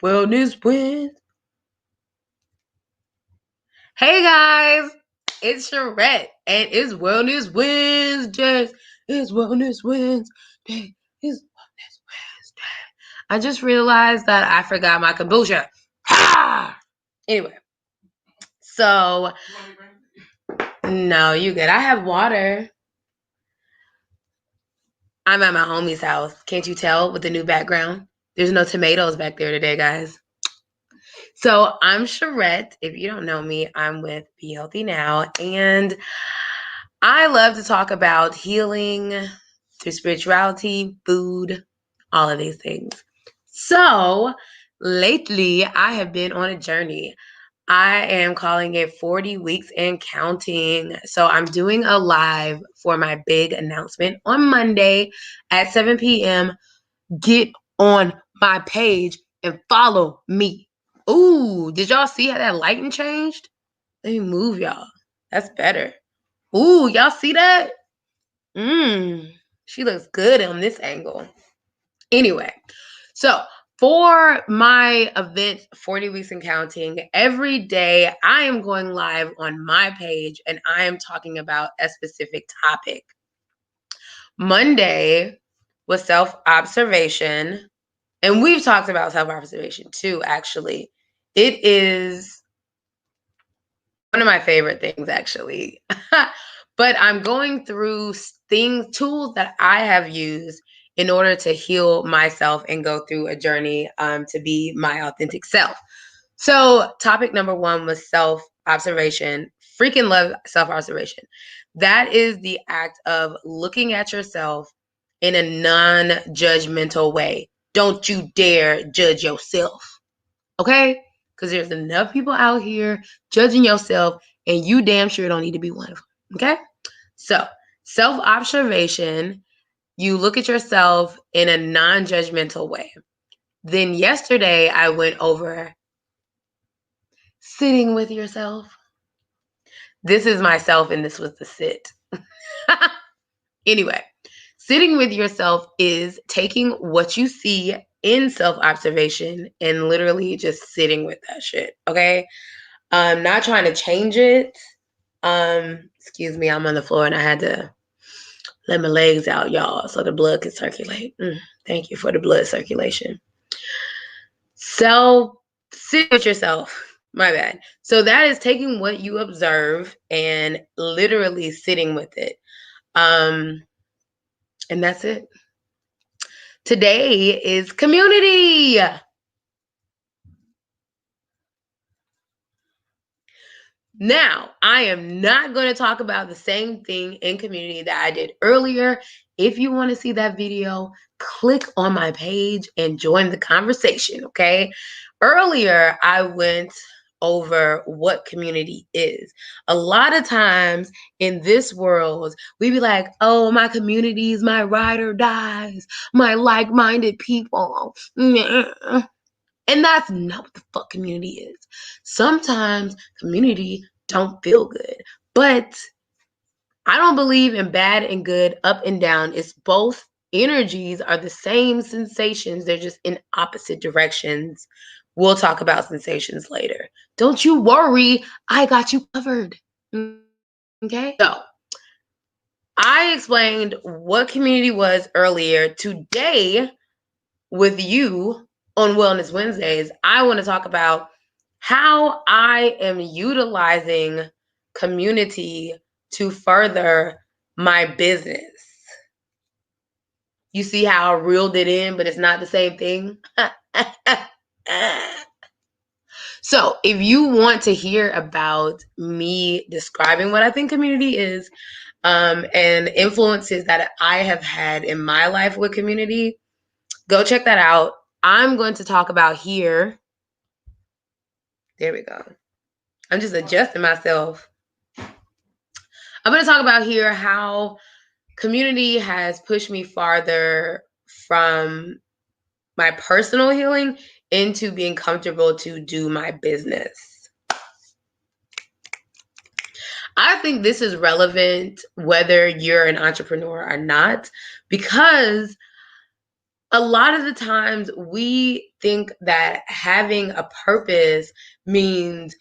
Wellness wins. Hey guys, it's Cherette, and it's Wellness Wednesday. It's Wellness Wednesday. It's Wellness Wednesday. I just realized that I forgot my kombucha. Ha! Anyway, so no, you good. I have water. I'm at my homie's house. Can't you tell with the new background? There's no tomatoes back there today, guys. So I'm Cherette. If you don't know me, I'm with Be Healthy Now, and I love to talk about healing through spirituality, food, all of these things. So lately, I have been on a journey. I am calling it 40 weeks and counting. So I'm doing a live for my big announcement on Monday at 7 p.m. Get on my page and follow me. Ooh, did y'all see how that lighting changed? Let me move y'all. That's better. Ooh, y'all see that? She looks good on this angle. Anyway, so for my event, 40 Weeks and Counting, every day I am going live on my page and I am talking about a specific topic. Monday was self-observation, and we've talked about self-observation too, actually. It is one of my favorite things, actually. But I'm going through tools that I have used in order to heal myself and go through a journey to be my authentic self. So topic number one was self-observation. Freaking love self-observation. That is the act of looking at yourself in a non-judgmental way. Don't you dare judge yourself. Okay? Because there's enough people out here judging yourself, and you damn sure don't need to be one of them. Okay? So, self-observation, you look at yourself in a non-judgmental way. Then yesterday, I went over sitting with yourself. This is myself, and this was the sit. Anyway, sitting with yourself is taking what you see in self-observation and literally just sitting with that shit, okay? Not trying to change it. Excuse me, I'm on the floor and I had to let my legs out, y'all, so the blood can circulate. Thank you for the blood circulation. So sit with yourself. My bad. So that is taking what you observe and literally sitting with it. And that's it. Today is community. Now, I am not going to talk about the same thing in community that I did earlier. If you want to see that video, click on my page and join the conversation, okay? Earlier, I went over what community is. A lot of times in this world, we be like, oh, my community is my ride or dies, my like-minded people. And that's not what the fuck community is. Sometimes community don't feel good. But I don't believe in bad and good, up and down. It's both energies are the same sensations. They're just in opposite directions. We'll talk about sensations later. Don't you worry. I got you covered. Okay? So I explained what community was earlier. Today, with you on Wellness Wednesdays, I want to talk about how I am utilizing community to further my business. You see how I reeled it in, but it's not the same thing? So if you want to hear about me describing what I think community is, and influences that I have had in my life with community, go check that out. I'm going to talk about here. There we go. I'm just adjusting myself. I'm going to talk about here how community has pushed me farther from my personal healing into being comfortable to do my business. I think this is relevant whether you're an entrepreneur or not, because a lot of the times we think that having a purpose means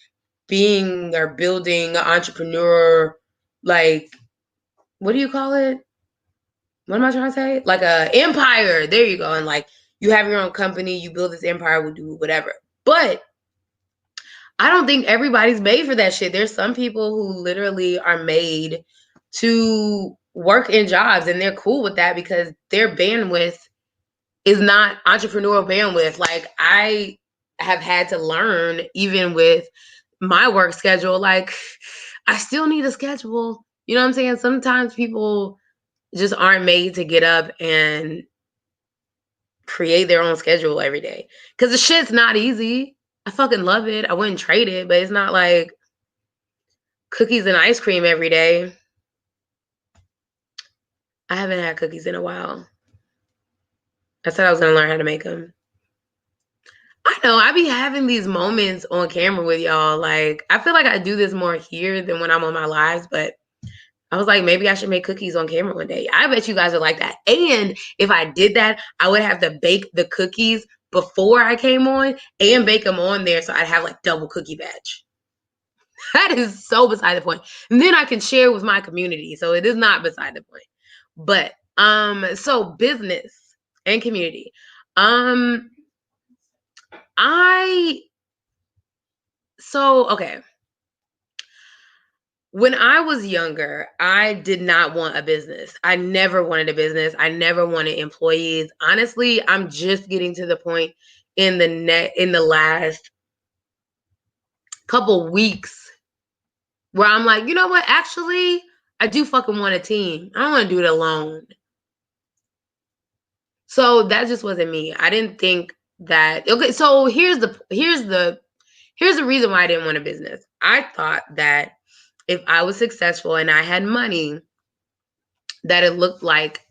being or building an entrepreneur, like, what do you call it? What am I trying to say? Like a empire. There you go. And like you have your own company, you build this empire, will do whatever. But I don't think everybody's made for that shit. There's some people who literally are made to work in jobs and they're cool with that because their bandwidth is not entrepreneurial bandwidth. Like I have had to learn, even with my work schedule, like I still need a schedule. You know what I'm saying? Sometimes people just aren't made to get up and create their own schedule every day. Cause the shit's not easy. I fucking love it. I wouldn't trade it, but it's not like cookies and ice cream every day. I haven't had cookies in a while. I said I was gonna learn how to make them. I know, I be having these moments on camera with y'all. Like, I feel like I do this more here than when I'm on my lives, but I was like, maybe I should make cookies on camera one day. I bet you guys would like that. And if I did that, I would have to bake the cookies before I came on and bake them on there so I'd have like double cookie batch. That is so beside the point. And then I can share with my community. So it is not beside the point. But so business and community. Okay. When I was younger, I did not want a business. I never wanted a business. I never wanted employees. Honestly, I'm just getting to the point in the last couple weeks where I'm like, you know what? Actually, I do fucking want a team. I don't want to do it alone. So that just wasn't me. I didn't think that. Okay, so here's the reason why I didn't want a business. I thought that if I was successful and I had money, that it looked like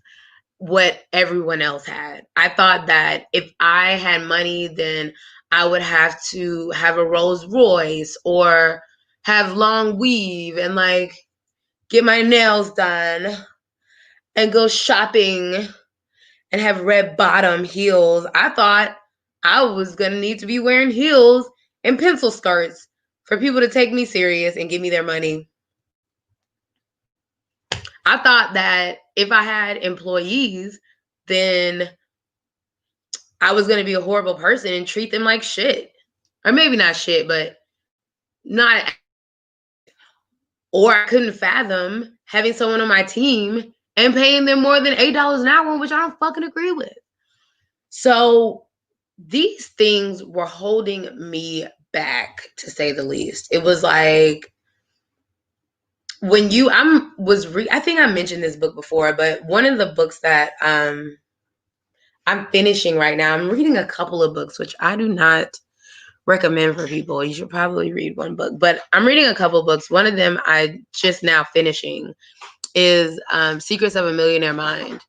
what everyone else had. I thought that if I had money, then I would have to have a Rolls Royce or have long weave and like get my nails done and go shopping and have red bottom heels. I thought I was going to need to be wearing heels and pencil skirts for people to take me serious and give me their money. I thought that if I had employees, then I was going to be a horrible person and treat them like shit. Or maybe not shit, but not. Or I couldn't fathom having someone on my team and paying them more than $8 an hour, which I don't fucking agree with. So these things were holding me back, to say the least. It was like when I think I mentioned this book before, but one of the books that I'm finishing right now, I'm reading a couple of books, which I do not recommend for people. You should probably read one book, but I'm reading a couple of books. One of them I just now finishing is Secrets of a Millionaire Mind.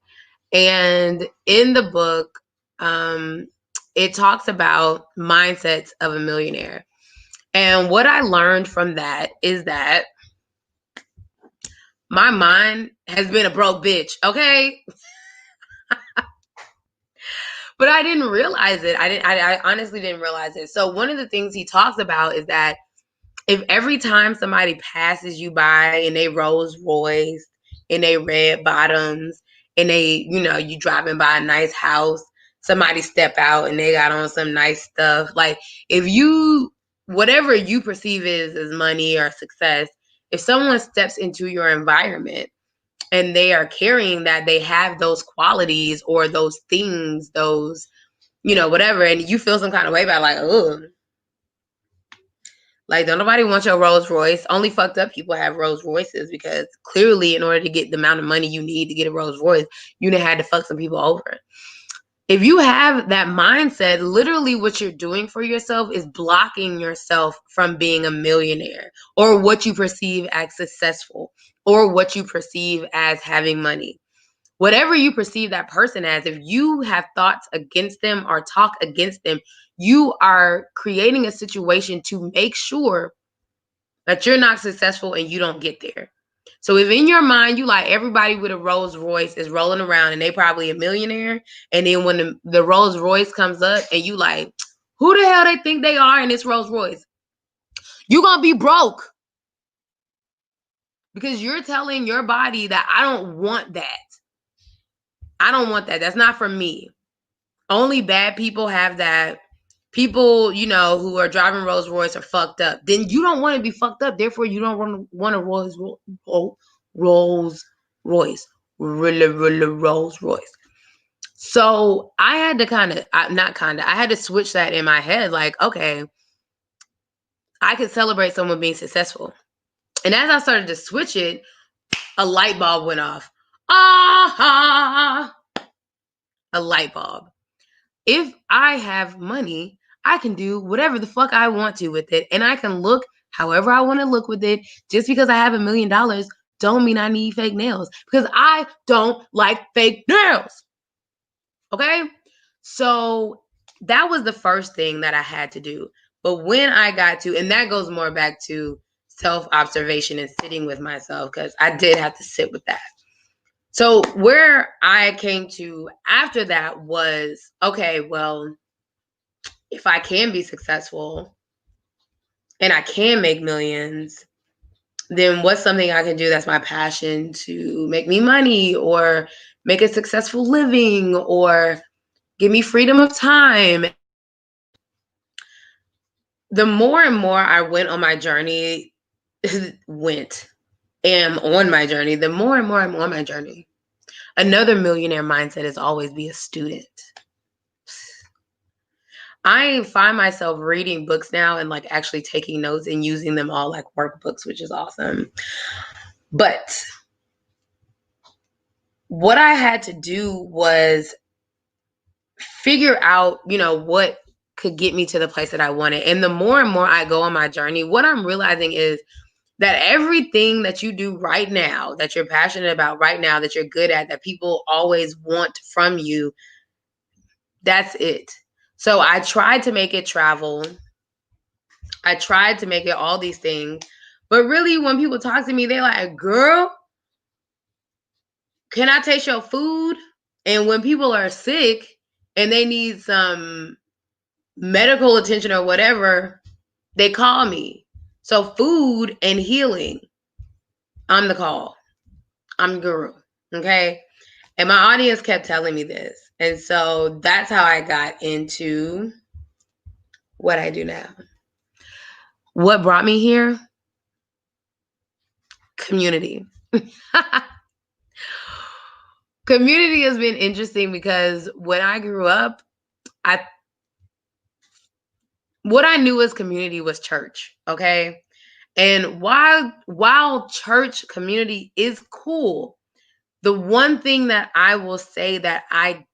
And in the book, it talks about mindsets of a millionaire. And what I learned from that is that my mind has been a broke bitch, okay? But I didn't realize it. I honestly didn't realize it. So one of the things he talks about is that if every time somebody passes you by in a Rolls Royce, in a red bottoms, in a, you driving by a nice house, somebody step out and they got on some nice stuff. Like if whatever you perceive as money or success, if someone steps into your environment and they are carrying that, they have those qualities or those things, those, whatever, and you feel some kind of way about like, ugh. Like, don't nobody want your Rolls Royce. Only fucked up people have Rolls Royces because clearly in order to get the amount of money you need to get a Rolls Royce, you done had to fuck some people over. If you have that mindset, literally what you're doing for yourself is blocking yourself from being a millionaire or what you perceive as successful or what you perceive as having money. Whatever you perceive that person as, if you have thoughts against them or talk against them, you are creating a situation to make sure that you're not successful and you don't get there. So if in your mind you like everybody with a Rolls Royce is rolling around and they probably a millionaire, and then when the Rolls Royce comes up and you like, who the hell they think they are in this Rolls Royce? You're gonna be broke because you're telling your body that I don't want that. I don't want that. That's not for me. Only bad people have that. People, who are driving Rolls Royce are fucked up. Then you don't want to be fucked up. Therefore, you don't want a Rolls Royce. Rolls Royce. So I had to I had to switch that in my head. Like, okay, I could celebrate someone being successful. And as I started to switch it, a light bulb went off. Ah, a light bulb. If I have money, I can do whatever the fuck I want to with it. And I can look however I want to look with it. Just because I have $1 million don't mean I need fake nails, because I don't like fake nails. Okay? So that was the first thing that I had to do. But when I got to, and that goes more back to self-observation and sitting with myself, because I did have to sit with that. So where I came to after that was, okay, well, if I can be successful and I can make millions, then what's something I can do that's my passion to make me money or make a successful living or give me freedom of time? The more and more I went on my journey, am on my journey, the more and more I'm on my journey. Another millionaire mindset is always be a student. I find myself reading books now and like actually taking notes and using them all like workbooks, which is awesome. But what I had to do was figure out, what could get me to the place that I wanted. And the more and more I go on my journey, what I'm realizing is that everything that you do right now, that you're passionate about right now, that you're good at, that people always want from you, that's it. So I tried to make it travel. I tried to make it all these things. But really, when people talk to me, they're like, girl, can I taste your food? And when people are sick and they need some medical attention or whatever, they call me. So food and healing, I'm the call. I'm guru. Okay. And my audience kept telling me this. And so that's how I got into what I do now. What brought me here? Community. Community has been interesting because when I grew up, what I knew as community was church. Okay. And while church community is cool, the one thing that I will say that I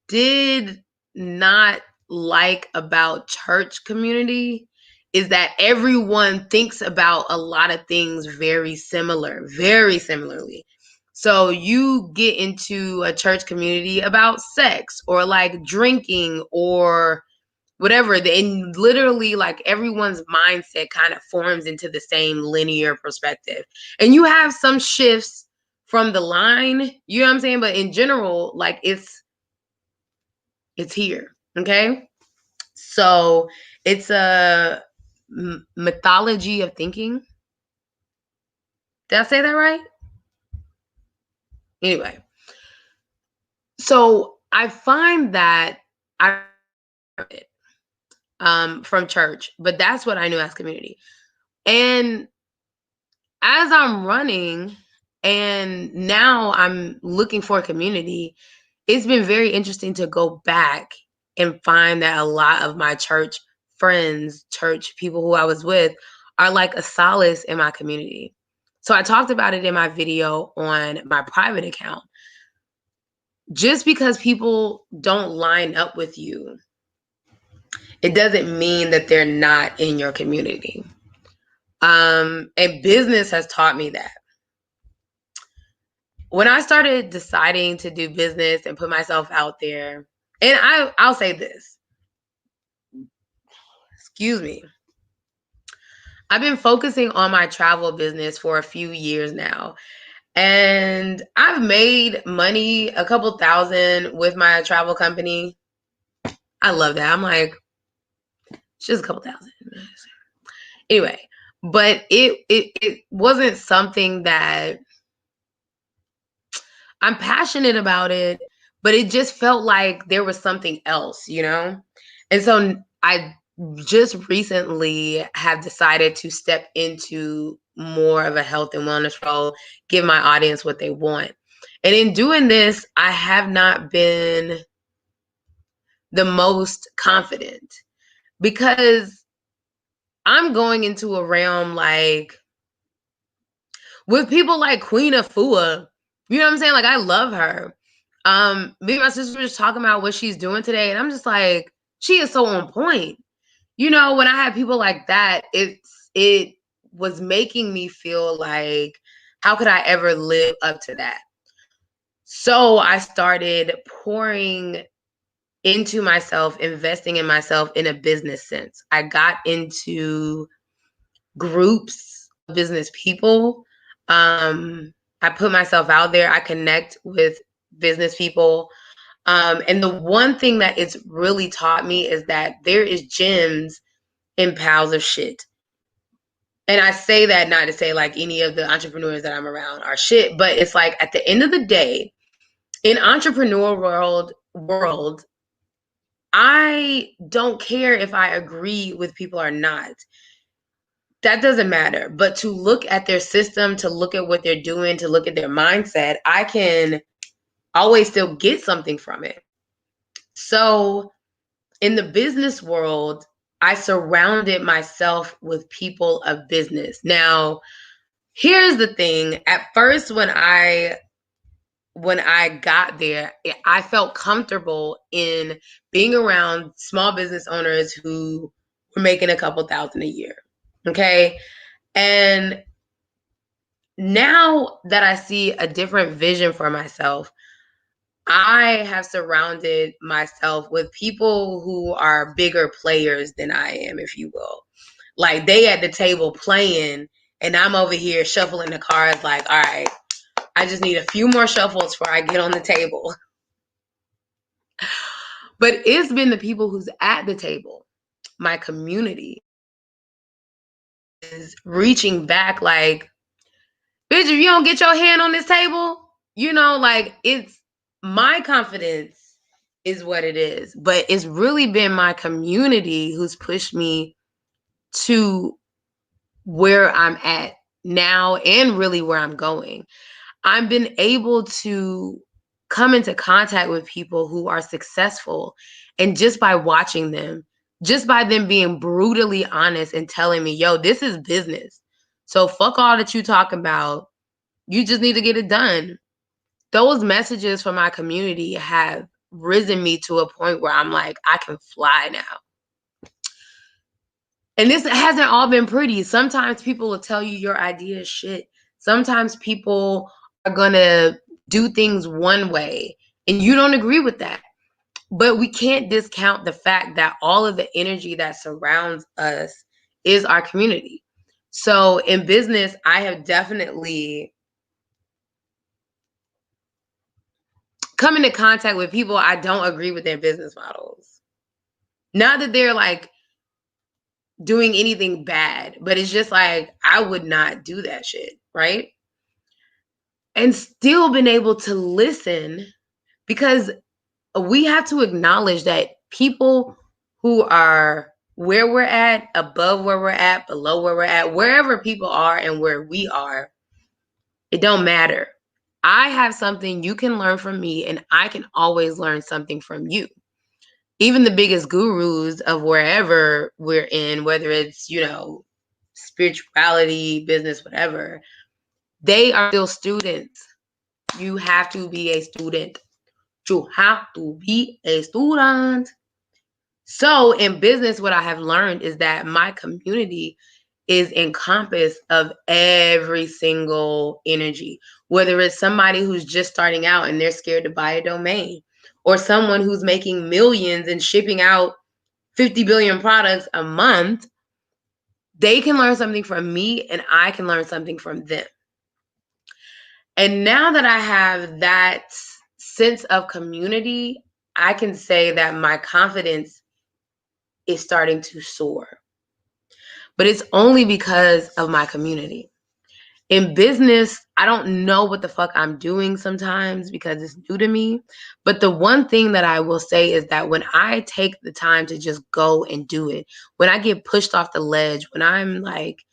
did not like about church community is that everyone thinks about a lot of things very similarly. So you get into a church community about sex or like drinking or whatever, and literally like everyone's mindset kind of forms into the same linear perspective. And you have some shifts from the line, you know what I'm saying? But in general, like it's here. Okay. So it's a mythology of thinking. Did I say that right? Anyway, so I find that I from church, but that's what I knew as community. And as I'm running and now I'm looking for a community, it's been very interesting to go back and find that a lot of my church friends, church people who I was with are like a solace in my community. So I talked about it in my video on my private account. Just because people don't line up with you, it doesn't mean that they're not in your community. And business has taught me that. When I started deciding to do business and put myself out there, and I'll say this, excuse me. I've been focusing on my travel business for a few years now. And I've made money, a couple thousand with my travel company. I love that. I'm like, it's just a couple thousand. Anyway, but it wasn't something that I'm passionate about it, but it just felt like there was something else, you know? And so I just recently have decided to step into more of a health and wellness role, give my audience what they want. And in doing this, I have not been the most confident because I'm going into a realm like with people like Queen Afua. You know what I'm saying? Like, I love her. Me and my sister were just talking about what she's doing today, and I'm just like, she is so on point. You know, when I had people like that, it was making me feel like, how could I ever live up to that? So I started pouring into myself, investing in myself in a business sense. I got into groups of business people. I put myself out there. I connect with business people. And the one thing that it's really taught me is that there is gems in piles of shit. And I say that not to say like any of the entrepreneurs that I'm around are shit, but it's like at the end of the day, in entrepreneur world, I don't care if I agree with people or not. That doesn't matter. But to look at their system, to look at what they're doing, to look at their mindset, I can always still get something from it. So in the business world, I surrounded myself with people of business. Now, here's the thing. At first, when I got there, I felt comfortable in being around small business owners who were making a couple thousand a year. Okay. And now that I see a different vision for myself, I have surrounded myself with people who are bigger players than I am, if you will. Like, they at the table playing, and I'm over here shuffling the cards like, all right, I just need a few more shuffles before I get on the table. But it's been the people who's at the table, my community, is reaching back like, bitch, if you don't get your hand on this table, you know, like, it's my confidence is what it is. But it's really been my community who's pushed me to where I'm at now and really where I'm going. I've been able to come into contact with people who are successful. And just by watching them, just by them being brutally honest and telling me, yo, this is business. So fuck all that you talking about. You just need to get it done. Those messages from my community have risen me to a point where I'm like, I can fly now. And this hasn't all been pretty. Sometimes people will tell you your idea is shit. Sometimes people are going to do things one way and you don't agree with that. But we can't discount the fact that all of the energy that surrounds us is our community. So in business, I have definitely come into contact with people I don't agree with their business models. Not that they're like doing anything bad, but it's just like, I would not do that shit, right? And still been able to listen, because we have to acknowledge that people who are where we're at, above where we're at, below where we're at, wherever people are and where we are, it don't matter. I have something you can learn from me, and I can always learn something from you. Even the biggest gurus of wherever we're in, whether it's, you know, spirituality, business, whatever, they are still students. You have to be a student. You have to be a student. So in business, what I have learned is that my community is encompassed of every single energy, whether it's somebody who's just starting out and they're scared to buy a domain, or someone who's making millions and shipping out 50 billion products a month. they can learn something from me and I can learn something from them. And now that I have that sense of community, I can say that my confidence is starting to soar. But it's only because of my community. In business, I don't know what the fuck I'm doing sometimes because it's new to me. But the one thing that I will say is that when I take the time to just go and do it, when I get pushed off the ledge, when I'm like,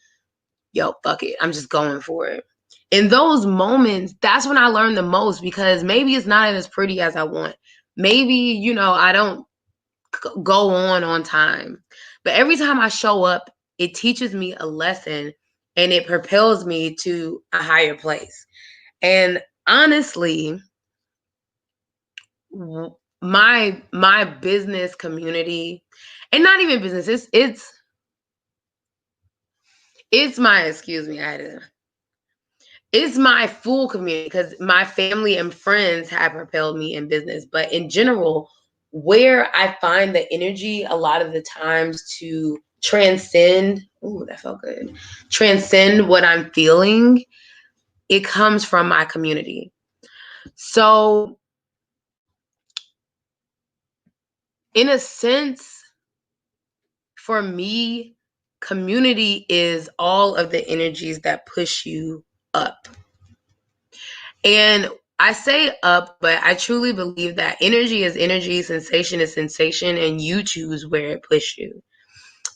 yo, fuck it, I'm just going for it. In those moments, that's when I learn the most because maybe it's not as pretty as I want. Maybe, I don't go on time. But every time I show up, it teaches me a lesson and it propels me to a higher place. And honestly, my business community, and not even business, it's my, excuse me, it's my full community because my family and friends have propelled me in business. But in general, where I find the energy a lot of the times to transcend, ooh, that felt good, transcend what I'm feeling, it comes from my community. So, in a sense, for me, community is all of the energies that push you up. And I say up, but I truly believe that energy is energy, sensation is sensation, and you choose where it pushes you.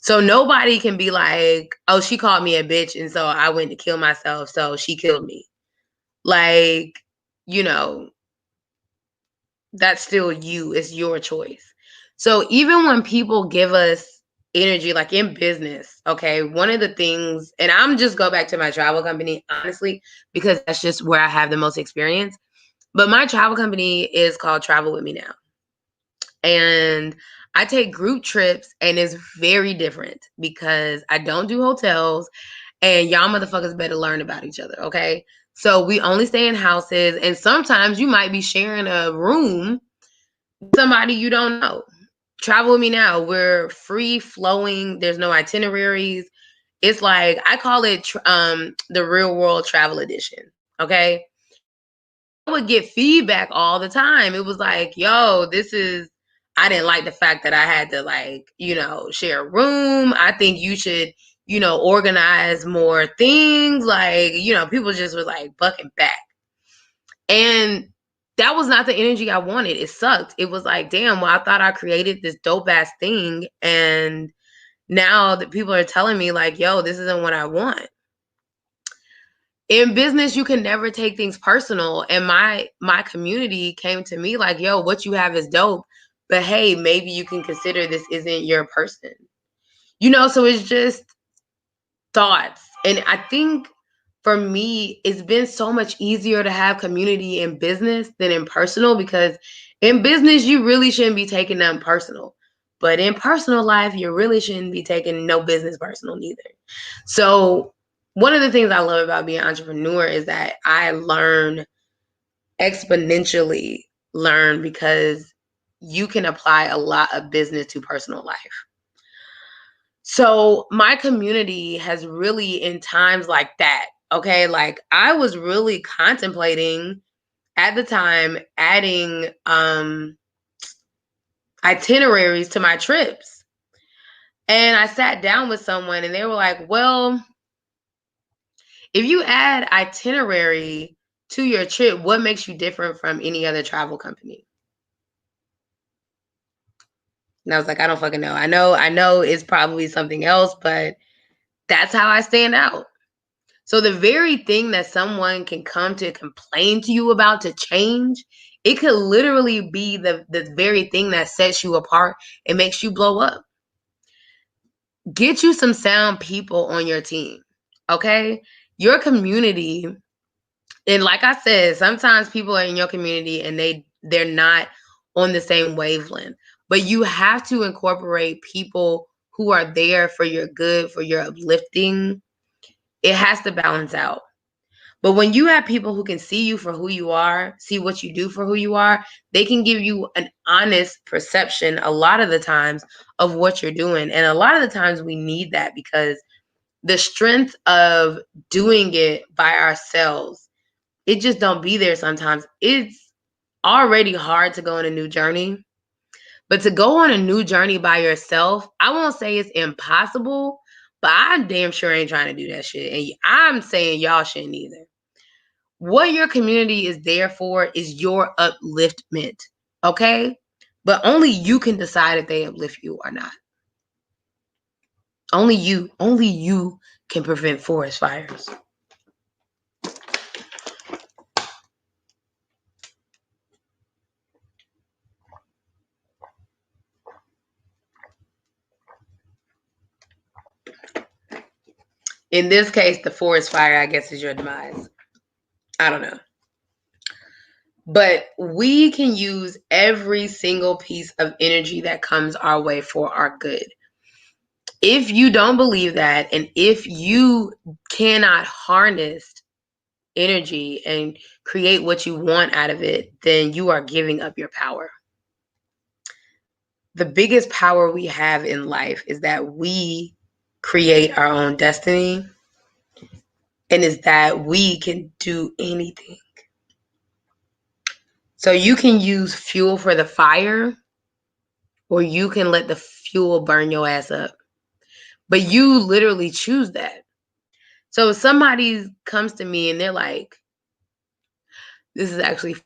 So nobody can be like, oh, she called me a bitch, and so I went to kill myself, so she killed me. Like, that's still you. It's your choice. So even when people give us energy, like in business, okay, one of the things, and I'm just go back to my travel company, honestly, because that's just where I have the most experience. But my travel company is called Travel With Me Now. And I take group trips and it's very different because I don't do hotels and y'all motherfuckers better learn about each other, okay? So we only stay in houses and sometimes you might be sharing a room with somebody you don't know. Travel With Me Now, we're free flowing, there's no itineraries. It's like I call it the real world travel edition, okay? I would get feedback all the time. It was like, yo, I didn't like the fact that I had to share a room. I think you should, organize more things. People just were like bucking back. And that was not the energy I wanted. It sucked. It was like, damn, well, I thought I created this dope ass thing. And now that people are telling me like, yo, this isn't what I want. In business, you can never take things personal. And my community came to me like, yo, what you have is dope. But hey, maybe you can consider this isn't your person. So it's just thoughts. And I think for me, it's been so much easier to have community in business than in personal because in business, you really shouldn't be taking them personal. But in personal life, you really shouldn't be taking no business personal neither. So one of the things I love about being an entrepreneur is that I exponentially learn because you can apply a lot of business to personal life. So my community has really in times like that, okay, like I was really contemplating at the time adding itineraries to my trips. And I sat down with someone and they were like, well, if you add itinerary to your trip, what makes you different from any other travel company? And I was like, I don't fucking know. I know it's probably something else, but that's how I stand out. So the very thing that someone can come to complain to you about to change, it could literally be the very thing that sets you apart and makes you blow up. Get you some sound people on your team, okay? Your community, and like I said, sometimes people are in your community and they're not on the same wavelength. But you have to incorporate people who are there for your good, for your uplifting. It has to balance out. But when you have people who can see you for who you are, see what you do for who you are, they can give you an honest perception a lot of the times of what you're doing. And a lot of the times we need that because the strength of doing it by ourselves, it just don't be there sometimes. It's already hard to go on a new journey. But to go on a new journey by yourself, I won't say it's impossible, but I damn sure ain't trying to do that shit. And I'm saying y'all shouldn't either. What your community is there for is your upliftment, okay? But only you can decide if they uplift you or not. Only you can prevent forest fires. In this case, the forest fire, I guess, is your demise. I don't know. But we can use every single piece of energy that comes our way for our good. If you don't believe that, and if you cannot harness energy and create what you want out of it, then you are giving up your power. The biggest power we have in life is that we create our own destiny, and is that we can do anything. So you can use fuel for the fire, or you can let the fuel burn your ass up. But you literally choose that. So if somebody comes to me and they're like, this is actually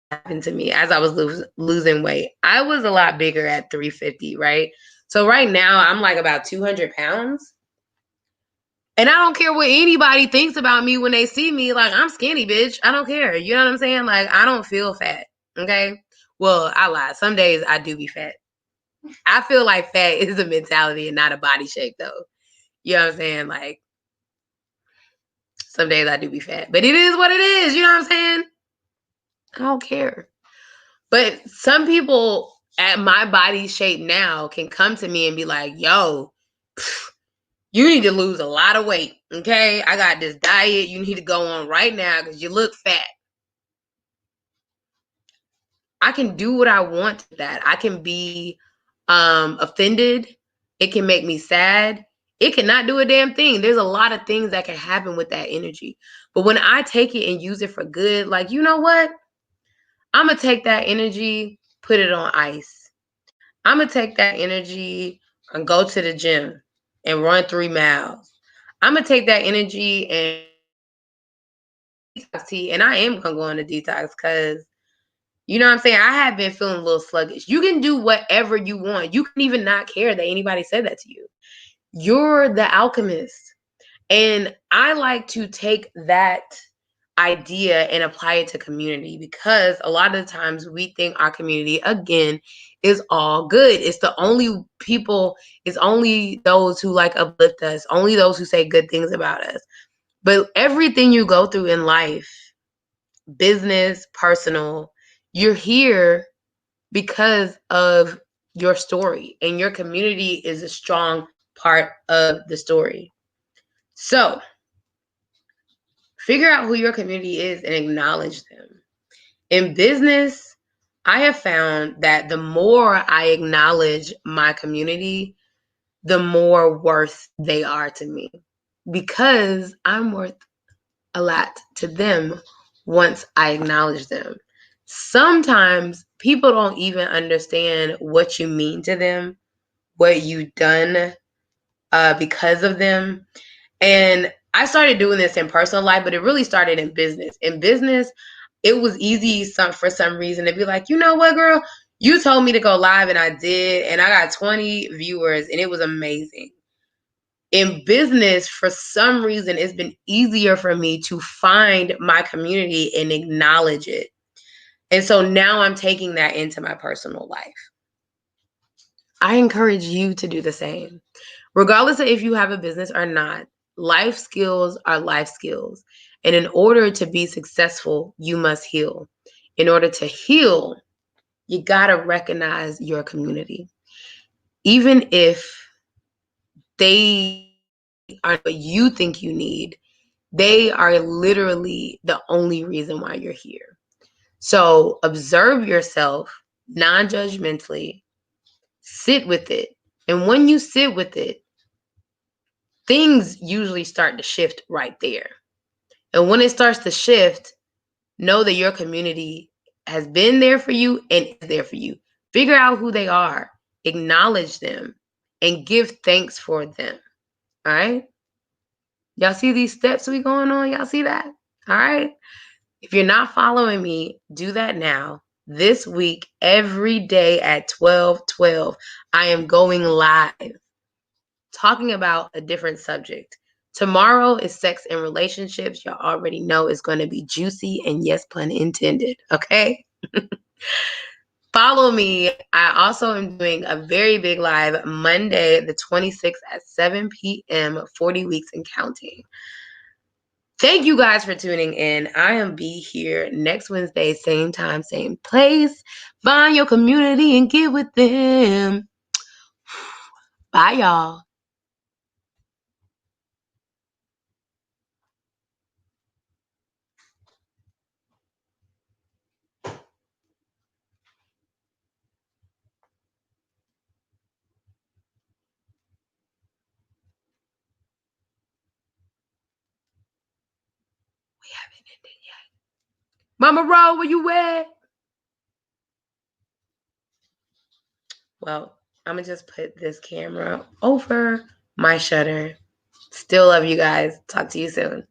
happened to me as I was losing weight. I was a lot bigger at 350, right? So right now I'm like about 200 pounds. And I don't care what anybody thinks about me when they see me. Like, I'm skinny, bitch. I don't care. You know what I'm saying? Like, I don't feel fat. Okay. Well, I lie. Some days I do be fat. I feel like fat is a mentality and not a body shape, though. You know what I'm saying? Like, some days I do be fat, but it is what it is. You know what I'm saying? I don't care. But some people at my body shape now can come to me and be like, yo, you need to lose a lot of weight. Okay. I got this diet you need to go on right now because you look fat. I can do what I want with that. I can be offended. It can make me sad. It cannot do a damn thing. There's a lot of things that can happen with that energy. But when I take it and use it for good, like, you know what? I'm going to take that energy, put it on ice. I'm going to take that energy and go to the gym and run 3 miles. I'm going to take that energy and detox tea, and I am going to go on a detox because, you know what I'm saying? I have been feeling a little sluggish. You can do whatever you want. You can even not care that anybody said that to you. You're the alchemist. And I like to take that idea and apply it to community, because a lot of the times we think our community, again, is all good. It's the only people, it's only those who like uplift us, only those who say good things about us. But everything you go through in life, business, personal, you're here because of your story, and your community is a strong part of the story. So figure out who your community is and acknowledge them. In business, I have found that the more I acknowledge my community, the more worth they are to me, because I'm worth a lot to them once I acknowledge them. Sometimes people don't even understand what you mean to them, what you've done because of them. And I started doing this in personal life, but it really started in business. In business, it was easy for some reason to be like, you know what, girl, you told me to go live and I did, and I got 20 viewers and it was amazing. In business, for some reason, it's been easier for me to find my community and acknowledge it. And so now I'm taking that into my personal life. I encourage you to do the same. Regardless of if you have a business or not, life skills are life skills. And in order to be successful, you must heal. In order to heal, you got to recognize your community. Even if they aren't what you think you need, they are literally the only reason why you're here. So observe yourself non-judgmentally, sit with it. And when you sit with it, things usually start to shift right there. And when it starts to shift, know that your community has been there for you and is there for you. Figure out who they are, acknowledge them, and give thanks for them. All right? Y'all see these steps we going on? Y'all see that? All right? If you're not following me, do that now. This week, every day at 12:12, I am going live talking about a different subject. Tomorrow is sex and relationships. Y'all already know it's going to be juicy and yes, pun intended. Okay? Follow me. I also am doing a very big live Monday, the 26th at 7 p.m., 40 weeks and counting. Thank you guys for tuning in. I am be here next Wednesday, same time, same place. Find your community and get with them. Bye, y'all. We haven't ended yet. Mama Ro, where you at? Well, I'm going to just put this camera over my shutter. Still love you guys. Talk to you soon.